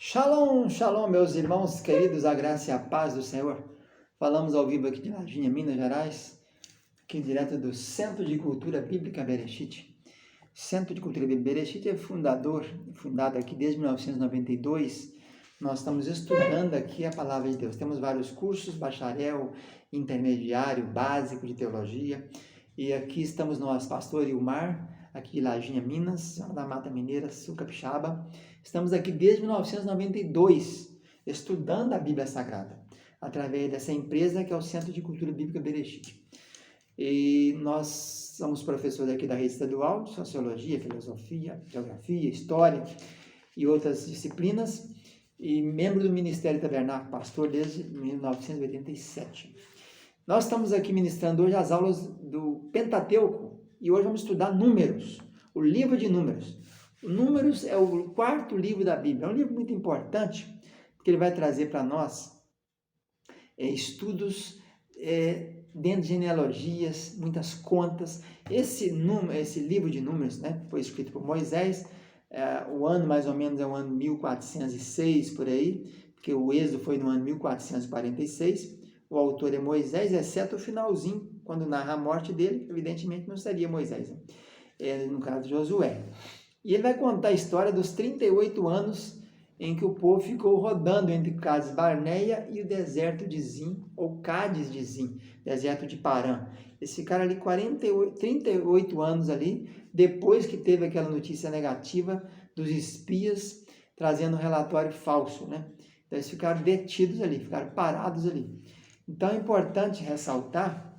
Shalom, shalom, meus irmãos queridos, a graça e a paz do Senhor. Falamos ao vivo aqui de Varginha, Minas Gerais, aqui direto do Centro de Cultura Bíblica Bereshit. Centro de Cultura Bíblica Bereshit é fundado aqui desde 1992. Nós estamos estudando aqui a Palavra de Deus. Temos vários cursos, bacharel, intermediário, básico de teologia. E aqui estamos nós, pastor Ilmar, aqui de Varginha, Minas, Zona da Mata Mineira, Sul Capixaba. Estamos aqui desde 1992, estudando a Bíblia Sagrada, através dessa empresa que é o Centro de Cultura Bíblica Bereshit. E nós somos professores aqui da rede estadual de Sociologia, Filosofia, Geografia, História e outras disciplinas, e membro do Ministério Tabernáculo Pastor desde 1987. Nós estamos aqui ministrando hoje as aulas do Pentateuco, e hoje vamos estudar Números, o livro de Números. Números é o quarto livro da Bíblia, é um livro muito importante, porque ele vai trazer para nós estudos dentro de genealogias, muitas contas. Esse livro de Números, foi escrito por Moisés, o ano mais ou menos é o ano 1406, por aí, porque o êxodo foi no ano 1446, o autor é Moisés, exceto o finalzinho, quando narra a morte dele, evidentemente não seria Moisés, no caso de Josué. E ele vai contar a história dos 38 anos em que o povo ficou rodando entre Cades Barneia e o deserto de Zin, ou Cádiz de Zin, deserto de Parã. Eles ficaram ali 38 anos ali, depois que teve aquela notícia negativa dos espias trazendo um relatório falso, Então eles ficaram detidos ali, ficaram parados ali. Então é importante ressaltar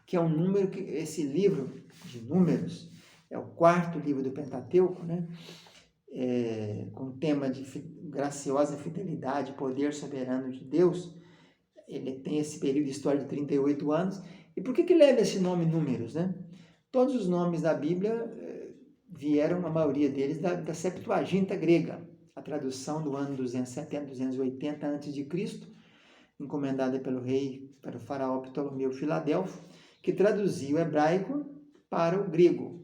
que é um número, que esse livro de Números é o quarto livro do Pentateuco, com o tema de graciosa fidelidade, poder soberano de Deus. Ele tem esse período de história de 38 anos. E por que leva esse nome Números, Todos os nomes da Bíblia vieram, a maioria deles, da Septuaginta grega, a tradução do ano 270, 280 a.C., encomendada pelo faraó Ptolomeu Filadelfo, que traduziu o hebraico para o grego,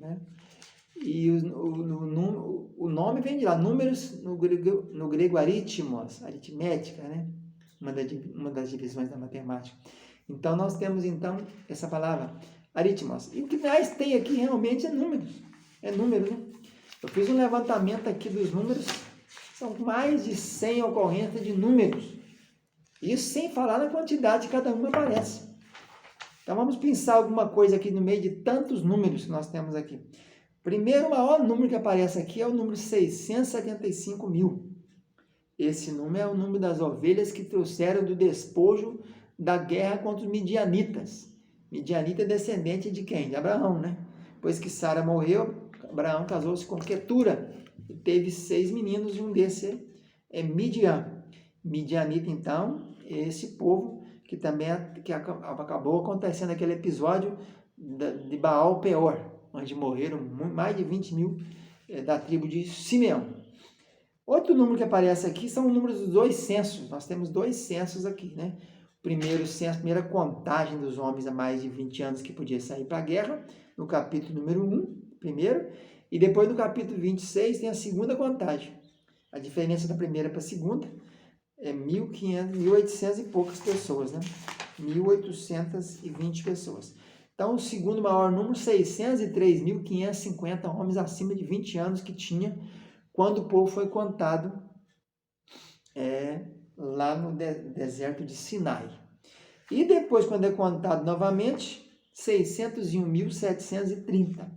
E o nome vem de lá, Números, no grego aritmos, aritmética, uma das divisões da matemática. Então, nós temos, essa palavra, aritmos. E o que mais tem aqui realmente é números. É número, Eu fiz um levantamento aqui dos números, são mais de 100 ocorrências de números. Isso sem falar na quantidade que cada uma aparece. Então, vamos pensar alguma coisa aqui no meio de tantos números que nós temos aqui. Primeiro, o maior número que aparece aqui é o número 675 mil. Esse número é o número das ovelhas que trouxeram do despojo da guerra contra os midianitas. Midianita é descendente de quem? De Abraão, Depois que Sara morreu, Abraão casou-se com Quetura e teve 6 meninos, e um desses é Midian. Midianita, então, é esse povo que também acabou acontecendo aquele episódio de Baal Peor, onde morreram mais de 20 mil da tribo de Simeão. Outro número que aparece aqui são os números dos 2 censos. Nós temos 2 censos aqui, O primeiro censo, a primeira contagem dos homens há mais de 20 anos que podia sair para a guerra, no capítulo número 1, primeiro, e depois no capítulo 26 tem a segunda contagem. A diferença da primeira para a segunda é 1.800 e poucas pessoas, 1.820 pessoas. Então, o segundo maior número, 603.550 homens acima de 20 anos que tinha quando o povo foi contado lá no deserto de Sinai. E depois, quando é contado novamente, 601.730.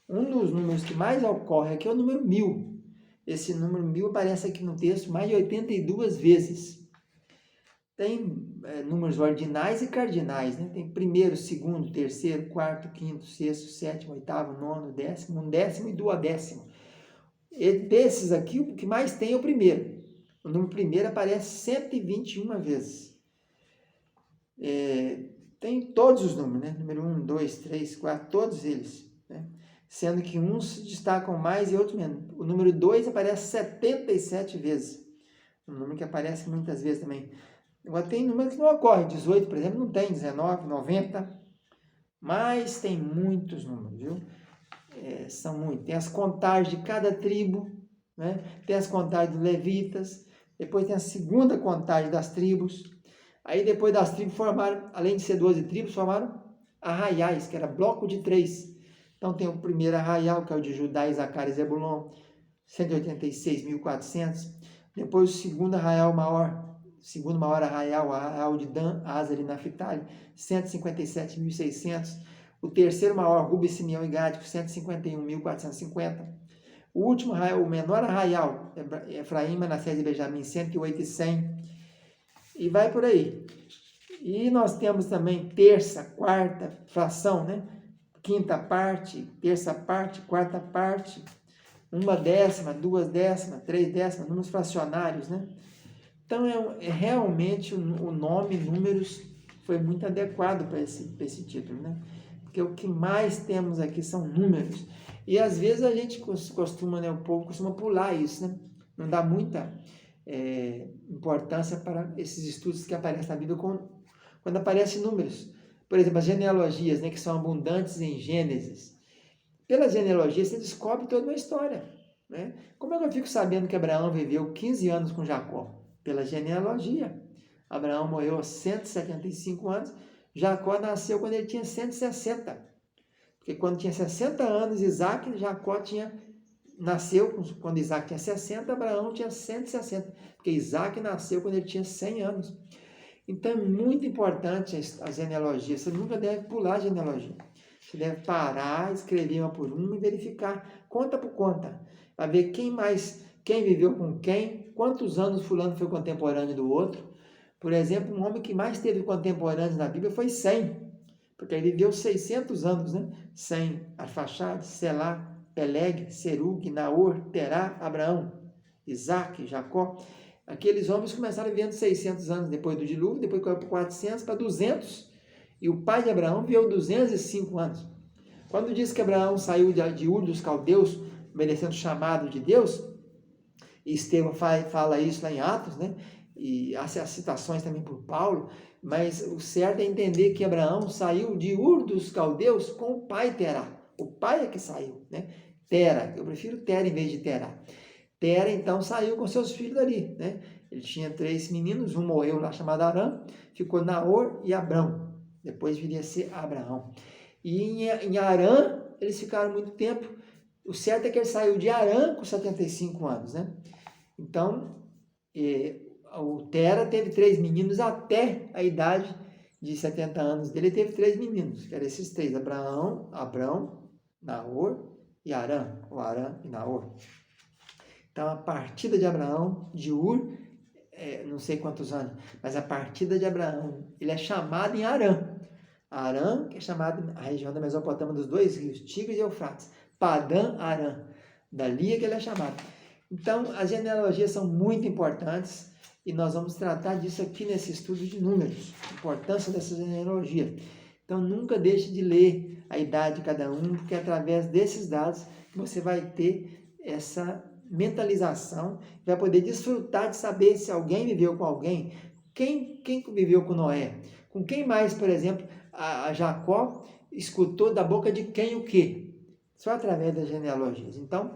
Um dos números que mais ocorre aqui é o número 1000. Esse número 1000 aparece aqui no texto mais de 82 vezes. Tem números ordinais e cardinais, Tem primeiro, segundo, terceiro, quarto, quinto, sexto, sétimo, oitavo, nono, décimo, undécimo e duodécimo. E desses aqui, o que mais tem é o primeiro. O número primeiro aparece 121 vezes. Tem todos os números, Número 1, 2, 3, 4, todos eles, Sendo que uns se destacam mais e outros menos. O número 2 aparece 77 vezes. Um número que aparece muitas vezes também. Agora tem números que não ocorrem. 18, por exemplo, não tem. 19, 90. Mas tem muitos números, viu? São muitos. Tem as contagens de cada tribo. né? Tem as contagens dos levitas, depois tem a segunda contagem das tribos. Aí depois das tribos formaram, além de ser 12 tribos, formaram arraiais, que era bloco de 3. Então tem o primeiro arraial, que é o de Judá, Isacar e Zebulon, 186.400. Depois o segundo arraial maior, segundo maior arraial, o arraial de Dan, Aser e Naphtali, 157.600. O terceiro maior, Ruben, Simeão e Gade, 151.450. O último arraial, o menor arraial, Efraim, Manassés e Benjamim, 108.100. E vai por aí. E nós temos também terça, quarta, fração, né? Quinta parte, terça parte, quarta parte, 1/10, 2/10, 3/10, números fracionários, né? Então, realmente o nome números foi muito adequado para esse título, né? Porque o que mais temos aqui são números. E às vezes a gente costuma, né? O povo costuma pular isso, né? Não dá muita importância para esses estudos que aparecem na Bíblia quando aparecem números. Por exemplo, as genealogias, né? Que são abundantes em Gênesis. Pela genealogia, você descobre toda uma história, né? Como é que eu fico sabendo que Abraão viveu 15 anos com Jacó? Pela genealogia. Abraão morreu aos 175 anos, Jacó nasceu quando ele tinha 160. Porque quando tinha 60 anos, Jacó nasceu quando Isaac tinha 60, Abraão tinha 160. Porque Isaac nasceu quando ele tinha 100 anos. Então é muito importante a genealogia. Você nunca deve pular a genealogia. Você deve parar, escrever uma por uma e verificar, conta por conta, para ver quem viveu com quem, quantos anos fulano foi contemporâneo do outro. Por exemplo, um homem que mais teve contemporâneos na Bíblia foi Sem, porque ele viveu 600 anos, né? Sem, Arfaxade, Selá, Peleg, Serug, Naor, Terá, Abraão, Isaac, Jacó. Aqueles homens começaram vivendo 600 anos depois do dilúvio, depois caiu para 400, para 200. E o pai de Abraão viveu 205 anos. Quando diz que Abraão saiu de Ur dos Caldeus, obedecendo o chamado de Deus, e Estevão fala isso lá em Atos, né? E há citações também por Paulo, mas o certo é entender que Abraão saiu de Ur dos Caldeus com o pai Terá. O pai é que saiu, né? Tera, eu prefiro Tera em vez de Terá. Tera, então, saiu com seus filhos dali, né? Ele tinha 3 meninos, um morreu lá chamado Arã, ficou Naor e Abrão. Depois viria a ser Abraão. E em Arã, eles ficaram muito tempo. O certo é que ele saiu de Arã com 75 anos, né? Então, o Tera teve 3 meninos até a idade de 70 anos dele. Ele teve 3 meninos, que eram esses 3, Abrão, Naor e Arã, ou Arã e Naor. Então, a partida de Abraão, de Ur, não sei quantos anos, mas a partida de Abraão, ele é chamado em Arã. Arã, que é chamado a região da Mesopotâmia dos 2 rios, Tigres e Eufrates. Padã Arã, dali é que ele é chamado. Então, as genealogias são muito importantes e nós vamos tratar disso aqui nesse estudo de números, a importância dessa genealogia. Então, nunca deixe de ler a idade de cada um, porque é através desses dados que você vai ter essa mentalização, vai poder desfrutar de saber se alguém viveu com alguém, quem viveu com Noé, com quem mais, por exemplo, a Jacó escutou da boca de quem o quê? Só através das genealogias. Então,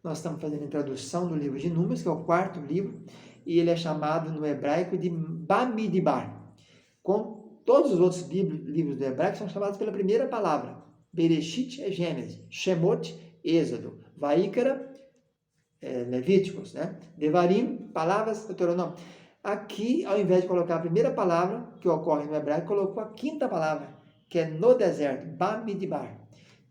nós estamos fazendo a introdução do livro de Números, que é o 4º livro, e ele é chamado no hebraico de Bamidbar. Com todos os outros livros do hebraico são chamados pela primeira palavra. Bereshit é Gênesis, Shemot, Êxodo, Vaikra, Levíticos, né? Devarim, palavras, Deuteronômio. Aqui, ao invés de colocar a primeira palavra, que ocorre no hebraico, colocou a 5ª palavra, que é no deserto, Bamidbar.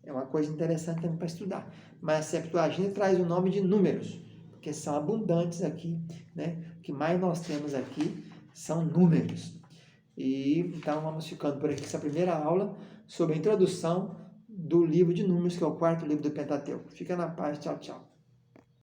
É uma coisa interessante também para estudar. Mas a Septuaginta traz o nome de números, porque são abundantes aqui, né? O que mais nós temos aqui são números. E então vamos ficando por aqui com essa primeira aula sobre a introdução do livro de Números, que é o 4º livro do Pentateuco. Fica na paz, tchau, tchau.